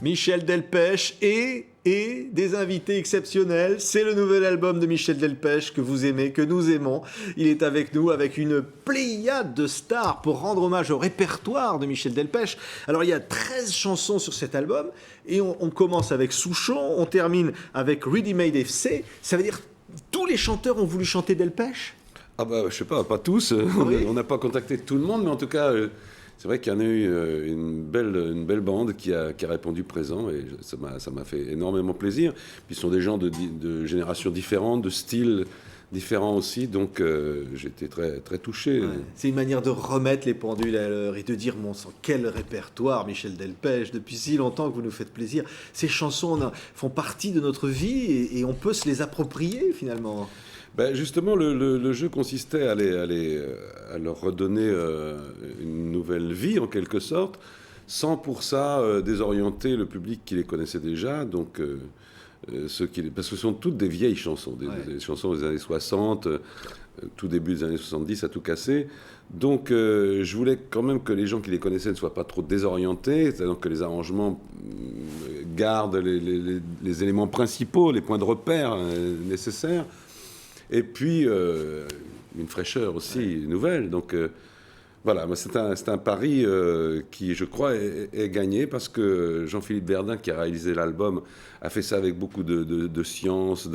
Michel Delpech et des invités exceptionnels. C'est le nouvel album de Michel Delpech que vous aimez, que nous aimons. Il est avec nous avec une pléiade de stars pour rendre hommage au répertoire de Michel Delpech. Alors il y a 13 chansons sur cet album et on commence avec Souchon, on termine avec Ready Made FC. Ça veut dire tous les chanteurs ont voulu chanter Delpech ? Ah bah je sais pas tous. Oui. On n'a pas contacté tout le monde, mais en tout cas... c'est vrai qu'il y en a eu une belle bande qui a répondu présent et ça m'a fait énormément plaisir. Puis ce sont des gens de générations différentes, de styles différents aussi, donc j'étais très, très touché. Ouais. C'est une manière de remettre les pendules à l'heure et de dire, mon sang, quel répertoire, Michel Delpech, depuis si longtemps que vous nous faites plaisir. Ces chansons font partie de notre vie et on peut se les approprier finalement. Ben justement, le jeu consistait à leur redonner une nouvelle vie, en quelque sorte, sans pour ça désorienter le public qui les connaissait déjà. Donc, parce que ce sont toutes des vieilles chansons, des chansons des années 60, tout début des années 70, à tout casser. Donc, je voulais quand même que les gens qui les connaissaient ne soient pas trop désorientés, c'est-à-dire que les arrangements gardent les éléments principaux, les points de repère nécessaires. Et puis, une fraîcheur aussi nouvelle. Donc, voilà, c'est un pari qui, je crois, est gagné parce que Jean-Philippe Verdun, qui a réalisé l'album, a fait ça avec beaucoup de science,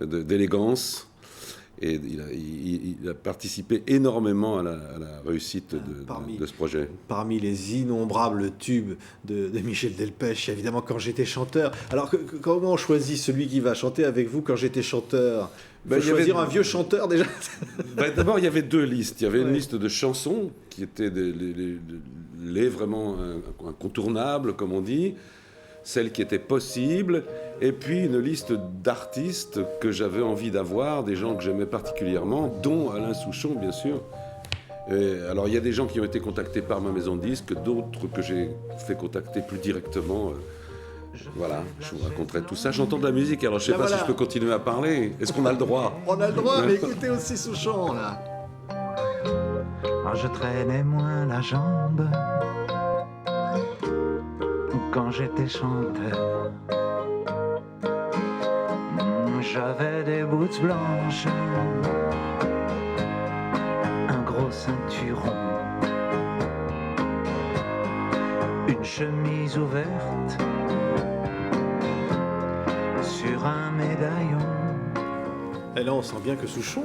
d'élégance. Et il a participé énormément à la réussite de ce projet. Parmi les innombrables tubes de Michel Delpech, évidemment, Quand j'étais chanteur. Alors, comment on choisit celui qui va chanter avec vous Quand j'étais chanteur ? Il faut choisir un vieux chanteur déjà. D'abord, il y avait deux listes. Il y avait une liste de chansons qui étaient les vraiment incontournables, comme on dit, celles qui étaient possibles, et puis une liste d'artistes que j'avais envie d'avoir, des gens que j'aimais particulièrement, dont Alain Souchon, bien sûr. Alors, il y a des gens qui ont été contactés par ma maison de disques, d'autres que j'ai fait contacter plus directement. Voilà, je vous raconterai tout ça. J'entends de la musique, alors je ne sais pas si je peux continuer à parler. Est-ce qu'on a le droit ? On a le droit, mais écoutez aussi Souchon, là. Je traînais moins la jambe quand j'étais chanteur. J'avais des boots blanches, un gros ceinturon, une chemise ouverte sur un médaillon. Et là, on sent bien que Souchon,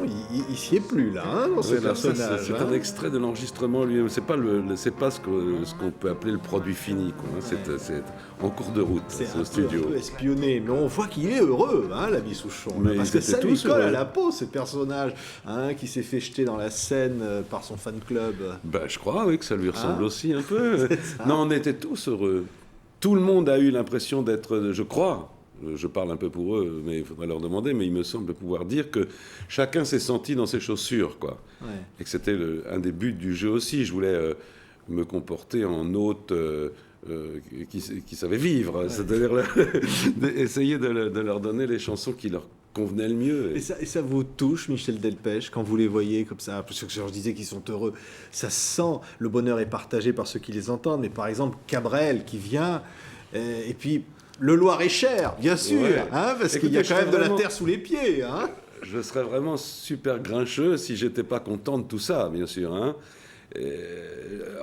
il s'y est plus, là, hein, dans ce personnage. C'est un extrait de l'enregistrement lui-même. C'est pas ce qu'on peut appeler le produit fini, quoi. C'est en cours de route, c'est au studio. Un peu espionné, mais on voit qu'il est heureux, hein, l'ami Souchon. Mais parce que ça lui colle heureux. à la peau, ce personnage, hein, qui s'est fait jeter dans la Seine par son fan club. Ben, je crois, oui, que ça lui ressemble aussi un peu. Non, on était tous heureux. Tout le monde a eu l'impression d'être, je crois, je parle un peu pour eux, mais il faudrait leur demander, mais il me semble pouvoir dire que chacun s'est senti dans ses chaussures, quoi. Ouais. Et que c'était un des buts du jeu aussi. Je voulais me comporter en hôte qui savait vivre, c'est-à-dire essayer de leur donner les chansons qui leur convenaient le mieux. Et ça vous touche, Michel Delpech, quand vous les voyez comme ça, parce que je disais qu'ils sont heureux, ça sent, le bonheur est partagé par ceux qui les entendent, mais par exemple, Cabrel qui vient, et puis... Le Loir-et-Cher, bien sûr, hein, parce qu'il y a quand même de la terre sous les pieds. Hein. Je serais vraiment super grincheux si j'étais pas content de tout ça, bien sûr. Hein.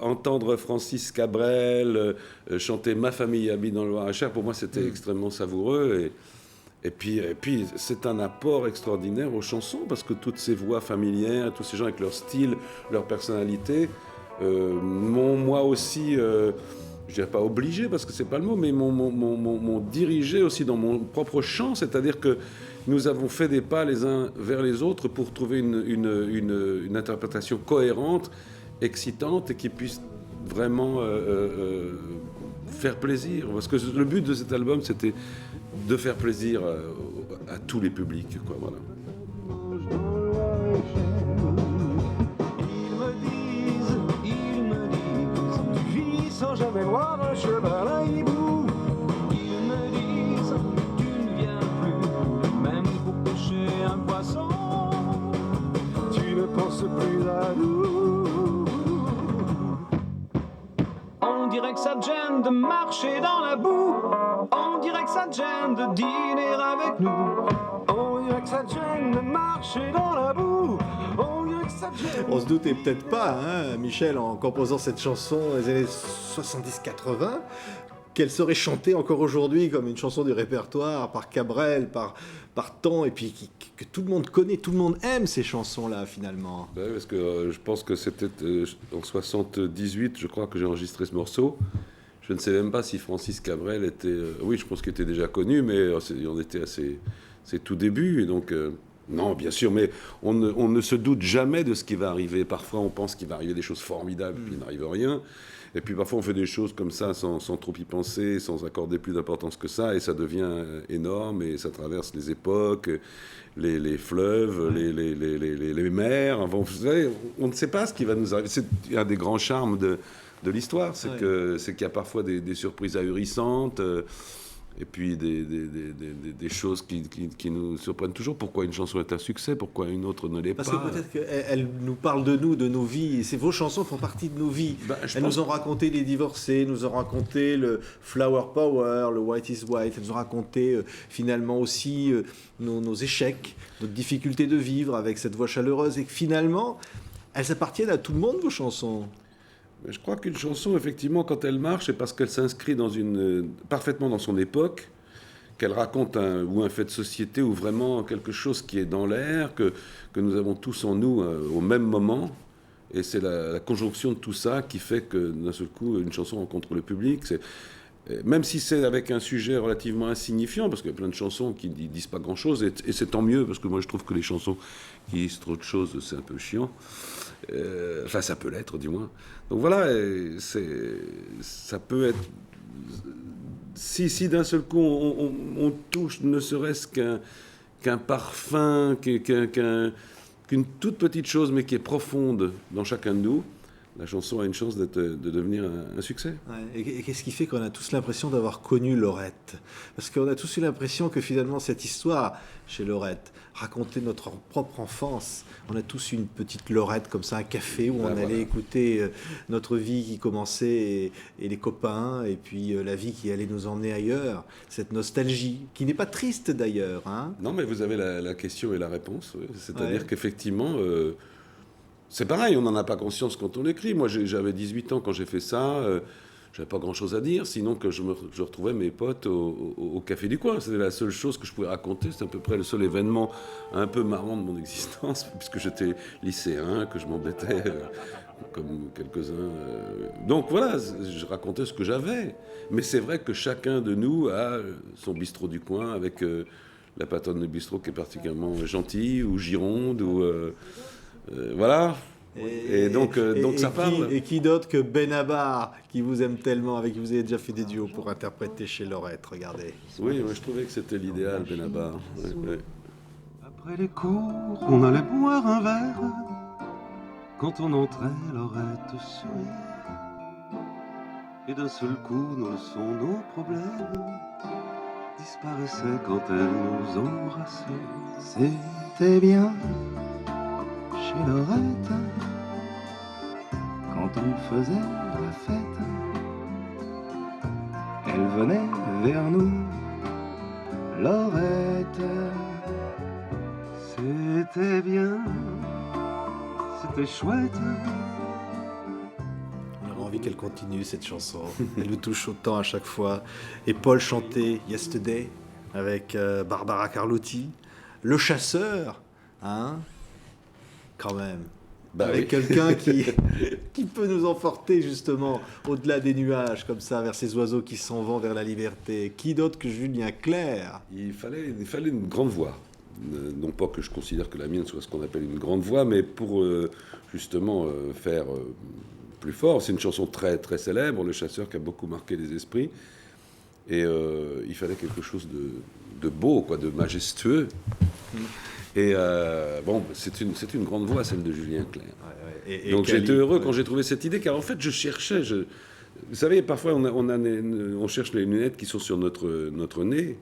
Entendre Francis Cabrel chanter Ma famille habite dans le Loir-et-Cher, pour moi, c'était extrêmement savoureux. Et puis, c'est un apport extraordinaire aux chansons, parce que toutes ces voix familières, tous ces gens avec leur style, leur personnalité, m'ont moi aussi... je dirais pas obligé parce que c'est pas le mot, mais m'ont dirigé aussi dans mon propre champ, c'est-à-dire que nous avons fait des pas les uns vers les autres pour trouver une interprétation cohérente, excitante et qui puisse vraiment faire plaisir. Parce que le but de cet album, c'était de faire plaisir à tous les publics, quoi, voilà. Sans jamais voir un cheval à hibou. Ils me disent, tu ne viens plus, même pour pêcher un poisson. Tu ne penses plus à nous. On dirait que ça te gêne de marcher dans la boue. On dirait que ça te gêne de dîner avec nous. On dirait que ça te gêne de marcher dans la boue. On dirait que ça te gêne. On se doutait peut-être pas, hein, Michel, en composant cette chanson dans les années 70-80, qu'elle serait chantée encore aujourd'hui comme une chanson du répertoire par Cabrel, par Tan, et puis que tout le monde connaît, tout le monde aime ces chansons-là finalement. Ben oui, parce que je pense que c'était en 78, je crois que j'ai enregistré ce morceau. Je ne sais même pas si Francis Cabrel était... oui, je pense qu'il était déjà connu, mais on était à ses tout débuts. Et donc, non, bien sûr, mais on ne se doute jamais de ce qui va arriver. Parfois, on pense qu'il va arriver des choses formidables, puis il n'arrive rien. Et puis parfois, on fait des choses comme ça sans trop y penser, sans accorder plus d'importance que ça, et ça devient énorme, et ça traverse les époques, les fleuves, les mers. Enfin, vous savez, on ne sait pas ce qui va nous arriver. C'est un des grands charmes de l'histoire, c'est qu'il y a parfois des surprises ahurissantes, et puis des choses qui nous surprennent toujours. Pourquoi une chanson est un succès, pourquoi une autre ne l'est pas. Parce que peut-être qu'elle nous parle de nous, de nos vies, et vos chansons font partie de nos vies. Elles nous ont raconté les divorcés, nous ont raconté le Flower Power, le White is White, elles nous ont raconté finalement aussi nos échecs, notre difficulté de vivre avec cette voix chaleureuse, et que finalement, elles appartiennent à tout le monde, vos chansons. Je crois qu'une chanson, effectivement, quand elle marche, c'est parce qu'elle s'inscrit parfaitement dans son époque, qu'elle raconte un fait de société ou vraiment quelque chose qui est dans l'air, que nous avons tous en nous au même moment. Et c'est la conjonction de tout ça qui fait que, d'un seul coup, une chanson rencontre le public. Même si c'est avec un sujet relativement insignifiant, parce qu'il y a plein de chansons qui ne disent pas grand-chose, et c'est tant mieux, parce que moi je trouve que les chansons qui disent trop de choses, c'est un peu chiant. Enfin, ça peut l'être, du moins. Donc voilà, ça peut être... Si d'un seul coup on touche ne serait-ce qu'un parfum, qu'une toute petite chose, mais qui est profonde dans chacun de nous, la chanson a une chance de devenir un succès. Ouais, et qu'est-ce qui fait qu'on a tous l'impression d'avoir connu Laurette? Parce qu'on a tous eu l'impression que finalement cette histoire chez Laurette racontait notre propre enfance. On a tous eu une petite Laurette comme ça, un café où on allait écouter notre vie qui commençait et les copains, et puis la vie qui allait nous emmener ailleurs. Cette nostalgie, qui n'est pas triste d'ailleurs. Hein. Non, mais vous avez la question et la réponse. Oui. C'est-à-dire qu'effectivement... c'est pareil, on n'en a pas conscience quand on l'écrit. Moi, j'avais 18 ans quand j'ai fait ça. J'avais pas grand-chose à dire, sinon que je retrouvais mes potes au café du coin. C'était la seule chose que je pouvais raconter. C'était à peu près le seul événement un peu marrant de mon existence, puisque j'étais lycéen, que je m'embêtais comme quelques-uns. Donc voilà, je racontais ce que j'avais. Mais c'est vrai que chacun de nous a son bistrot du coin, avec la patronne de bistrot qui est particulièrement gentille, ou Gironde, ou... voilà, et donc ça parle. Et qui d'autre que Benabar, qui vous aime tellement, avec qui vous avez déjà fait des duos pour interpréter chez Laurette, regardez. Oui, moi je trouvais que c'était l'idéal, Benabar. Ouais. Après les cours, on allait boire un verre. Quand on entrait, Laurette souriait. Et d'un seul coup, nos leçons, nos problèmes disparaissaient quand elle nous embrassait. C'était bien chez Laurette, quand on faisait la fête, elle venait vers nous, Laurette. C'était bien, c'était chouette. On aurait envie qu'elle continue cette chanson. Elle nous touche autant à chaque fois. Et Paul chantait Yesterday avec Barbara Carlotti, Le Chasseur, hein. Quand même, avec quelqu'un qui peut nous emporter justement au-delà des nuages, comme ça, vers ces oiseaux qui s'en vont vers la liberté. Qui d'autre que Julien Clerc? Il fallait une grande voix. Non pas que je considère que la mienne soit ce qu'on appelle une grande voix, mais pour justement faire plus fort. C'est une chanson très, très célèbre, Le Chasseur, qui a beaucoup marqué les esprits. Et il fallait quelque chose de beau, quoi, de majestueux. Et bon, c'est une grande voix, celle de Julien Clerc. Et donc j'étais heureux quand j'ai trouvé cette idée, car en fait je cherchais. Vous savez, parfois on cherche les lunettes qui sont sur notre nez.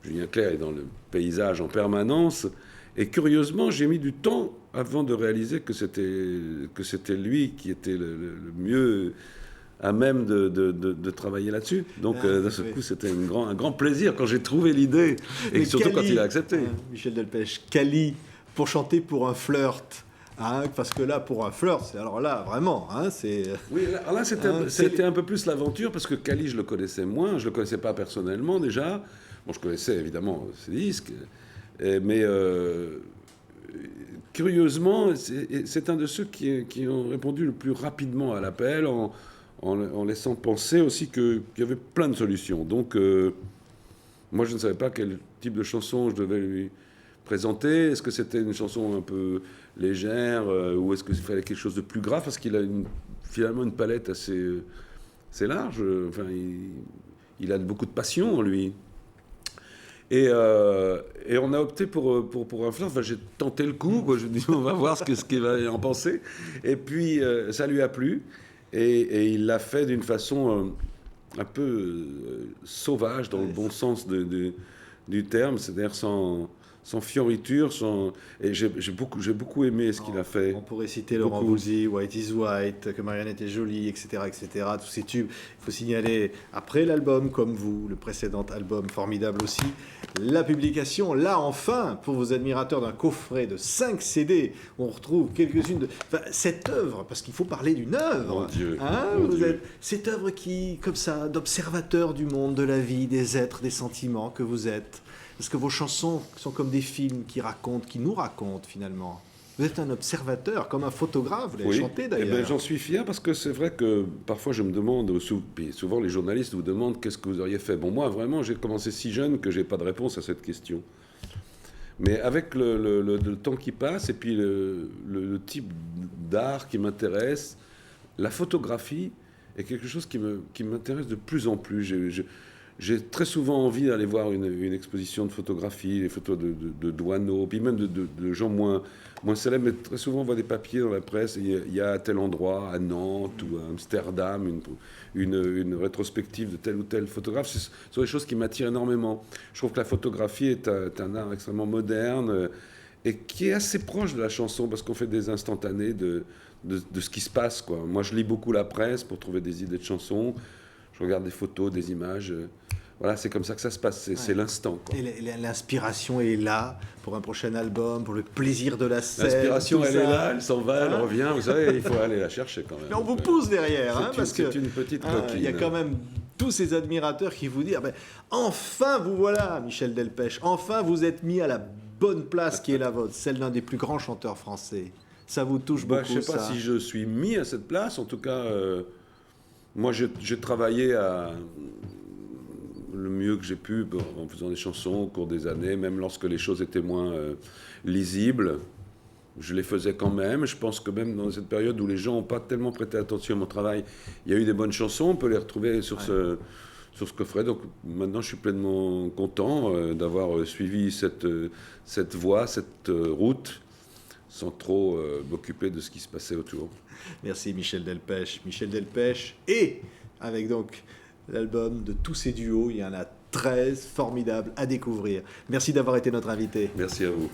Julien Clerc est dans le paysage en permanence. Et curieusement, j'ai mis du temps avant de réaliser que c'était lui qui était le mieux à même de travailler là-dessus. Donc, d'un seul oui. coup, c'était un grand plaisir quand j'ai trouvé l'idée, et Mais surtout quand Cali, il a accepté. Michel Delpech, Cali, pour chanter pour un flirt. Hein, parce que là, pour un flirt, alors là, vraiment, hein, c'est... Oui, alors là, c'est- c'était un peu plus l'aventure, parce que Cali, je le connaissais moins, je le connaissais pas personnellement déjà. Bon, je connaissais évidemment ses disques, mais curieusement, c'est un de ceux qui ont répondu le plus rapidement à l'appel, en laissant penser aussi qu'il y avait plein de solutions. Donc, moi, je ne savais pas quel type de chanson je devais lui présenter. Est-ce que c'était une chanson un peu légère, ou est-ce qu'il fallait quelque chose de plus grave, parce qu'il a finalement une palette assez large. Enfin, il a beaucoup de passion en lui. Et on a opté pour un flirt. Enfin, j'ai tenté le coup, quoi. Je me dis, on va voir ce qu'il va en penser. Et puis, ça lui a plu. Et il l'a fait d'une façon un peu sauvage, dans le bon sens du terme, c'est-à-dire sans fioriture, et j'ai beaucoup aimé ce qu'il a fait. On pourrait citer Laurent Beaucoup. Voulzy, White is White, Que Marianne était jolie, etc., etc., tous ces tubes. Il faut signaler, après l'album, comme vous, le précédent album formidable aussi, la publication, là enfin, pour vos admirateurs, d'un coffret de 5 CD, on retrouve quelques-unes de... Enfin, cette œuvre, parce qu'il faut parler d'une œuvre. Mon Dieu, Hein, mon vous Dieu. êtes cette œuvre qui, comme ça, d'observateur du monde, de la vie, des êtres, des sentiments que vous êtes. Parce que vos chansons sont comme des films qui nous racontent finalement. Vous êtes un observateur, comme un photographe, vous l'avez Oui. chanté Eh d'ailleurs. ben, j'en suis fier, parce que c'est vrai que parfois je me demande, puis souvent les journalistes vous demandent qu'est-ce que vous auriez fait. Bon, moi vraiment, j'ai commencé si jeune que j'ai pas de réponse à cette question. Mais avec le temps qui passe, et puis le type d'art qui m'intéresse, la photographie est quelque chose qui m'intéresse de plus en plus. J'ai très souvent envie d'aller voir une exposition de photographie, les photos de Douaneau, puis même de gens moins célèbres, mais très souvent on voit des papiers dans la presse, il y a à tel endroit, à Nantes ou à Amsterdam, une rétrospective de tel ou tel photographe. Ce sont des choses qui m'attirent énormément. Je trouve que la photographie est un art extrêmement moderne, et qui est assez proche de la chanson, parce qu'on fait des instantanés de ce qui se passe, quoi. Moi, je lis beaucoup la presse pour trouver des idées de chansons. Je regarde des photos, des images. Voilà, c'est comme ça que ça se passe. C'est l'instant, quoi. Et l'inspiration est là pour un prochain album, pour le plaisir de la scène. L'inspiration, tout elle ça. est là, elle s'en va, elle Hein? revient. Vous savez, il faut aller la chercher quand même. Mais on vous pousse derrière, hein, parce que C'est une petite hein, coquine. il y a quand même tous ces admirateurs qui vous disent ah ben, enfin vous voilà, Michel Delpech, enfin vous êtes mis à la bonne place qui est la vôtre, celle d'un des plus grands chanteurs français. Ça vous touche beaucoup, Je ne sais pas ça. si je suis mis à cette place. En tout cas, moi, j'ai travaillé le mieux que j'ai pu en faisant des chansons au cours des années, même lorsque les choses étaient moins lisibles. Je les faisais quand même. Je pense que même dans cette période où les gens n'ont pas tellement prêté attention à mon travail, il y a eu des bonnes chansons. On peut les retrouver sur ce coffret. Donc maintenant, je suis pleinement content d'avoir suivi cette voie, cette route, sans trop m'occuper de ce qui se passait autour. Merci Michel Delpech. Michel Delpech et avec donc l'album de tous ces duos, il y en a 13 formidables à découvrir. Merci d'avoir été notre invité. Merci à vous.